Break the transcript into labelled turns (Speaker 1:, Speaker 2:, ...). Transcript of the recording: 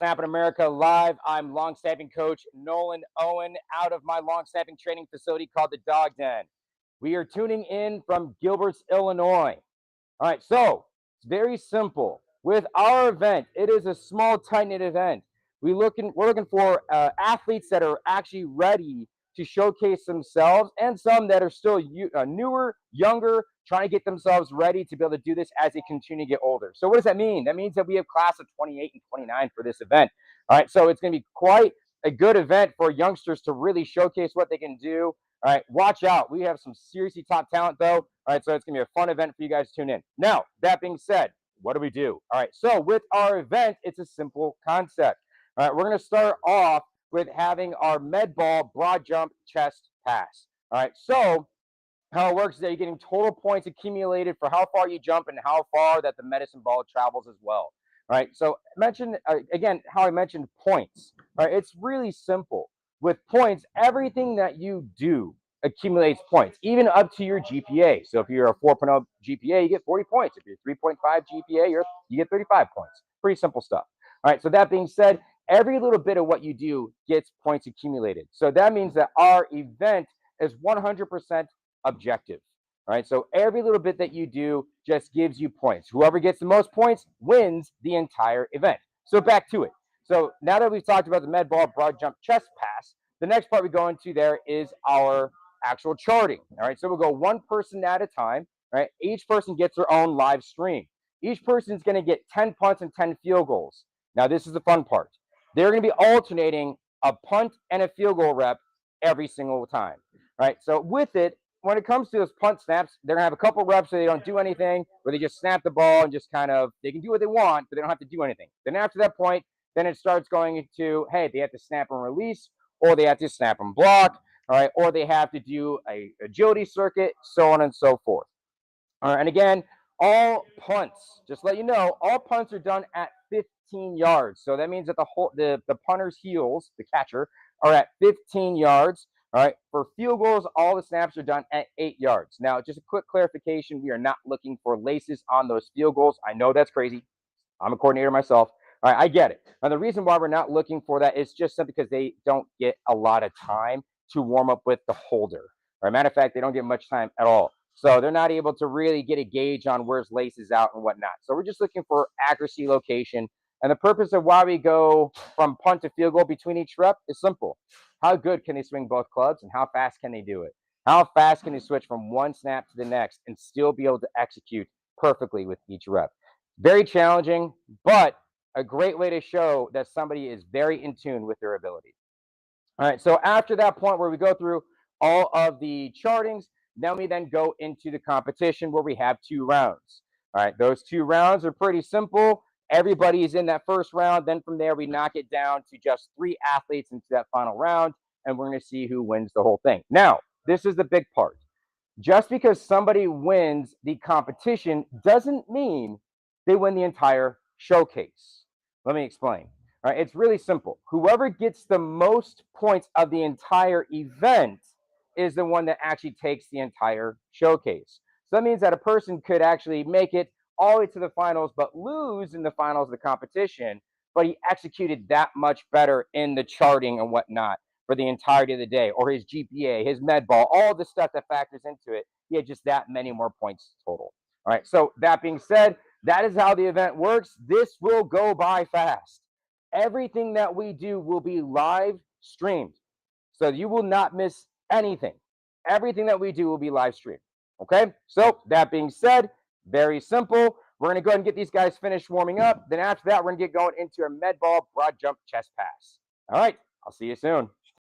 Speaker 1: Snap in America live. I'm long snapping coach Nolan Owen out of my long snapping training facility called the Dog Den. We are tuning in from Gilbert's, Illinois. All right, so it's very simple. With our event, it is a small, tight-knit event. We're looking for athletes that are actually ready to showcase themselves, and some that are still newer, younger, trying to get themselves ready to be able to do this as they continue to get older. So what does that mean? That means that we have class of 28 and 29 for this event. All right, so it's going to be quite a good event for youngsters to really showcase what they can do. All right, watch out. We have some seriously top talent, though. All right, so it's going to be a fun event for you guys to tune in. Now, that being said, what do we do? All right, so with our event, it's a simple concept. All right, we're going to start off with having our med ball broad jump chest pass. All right, so how it works is that you're getting total points accumulated for how far you jump and how far that the medicine ball travels as well. All right, so mention again how I mentioned points. All right, it's really simple. With points, everything that you do accumulates points, even up to your GPA. So if you're a 4.0 GPA, you get 40 points. If you're 3.5 GPA, you get 35 points. Pretty simple stuff. All right, so that being said, every little bit of what you do gets points accumulated. So that means that our event is 100% objective. All right, so every little bit that you do just gives you points. Whoever gets the most points wins the entire event. So back to it. So now that we've talked about the med ball broad jump chest pass, the next part we go into there is our actual charting. All right, so we'll go one person at a time. Right, each person gets their own live stream. Each person is going to get 10 punts and 10 field goals. Now this is the fun part. They're going to be alternating a punt and a field goal rep every single time. Right, so with it, when it comes to those punt snaps, they're going to have a couple reps so they don't do anything, where they just snap the ball and just kind of, they can do what they want, but they don't have to do anything. Then after that point, then it starts going into, hey, they have to snap and release, or they have to snap and block, all right, or they have to do a agility circuit, so on and so forth. All right, and again, all punts, just let you know, all punts are done at 15 yards. So that means that the punter's heels, the catcher, are at 15 yards. All right, for field goals, all the snaps are done at 8 yards. Now, just a quick clarification, we are not looking for laces on those field goals. I know that's crazy. I'm a coordinator myself. All right, I get it. Now, the reason why we're not looking for that is just simply because they don't get a lot of time to warm up with the holder. All right, matter of fact, they don't get much time at all. So they're not able to really get a gauge on where's laces out and whatnot. So we're just looking for accuracy, location. And the purpose of why we go from punt to field goal between each rep is simple. How good can they swing both clubs and how fast can they do it? How fast can they switch from one snap to the next and still be able to execute perfectly with each rep? Very challenging, but a great way to show that somebody is very in tune with their ability. All right, so after that point where we go through all of the chartings, then we go into the competition where we have 2 rounds. All right, those 2 rounds are pretty simple. Everybody is in that first round. Then from there, we knock it down to just 3 athletes into that final round, and we're going to see who wins the whole thing. Now, this is the big part. Just because somebody wins the competition doesn't mean they win the entire showcase. Let me explain. All right, it's really simple. Whoever gets the most points of the entire event is the one that actually takes the entire showcase. So that means that a person could actually make it all the way to the finals, but lose in the finals of the competition, but he executed that much better in the charting and whatnot for the entirety of the day, or his GPA, his med ball, all the stuff that factors into it. He had just that many more points total. All right, so that being said, that is how the event works. This will go by fast. Everything that we do will be live streamed, so you will not miss anything. Everything that we do will be live streamed. Okay, so that being said, very simple. We're going to go ahead and get these guys finished warming up. Then after that, we're going to get going into a med ball broad jump chest pass. All right, I'll see you soon.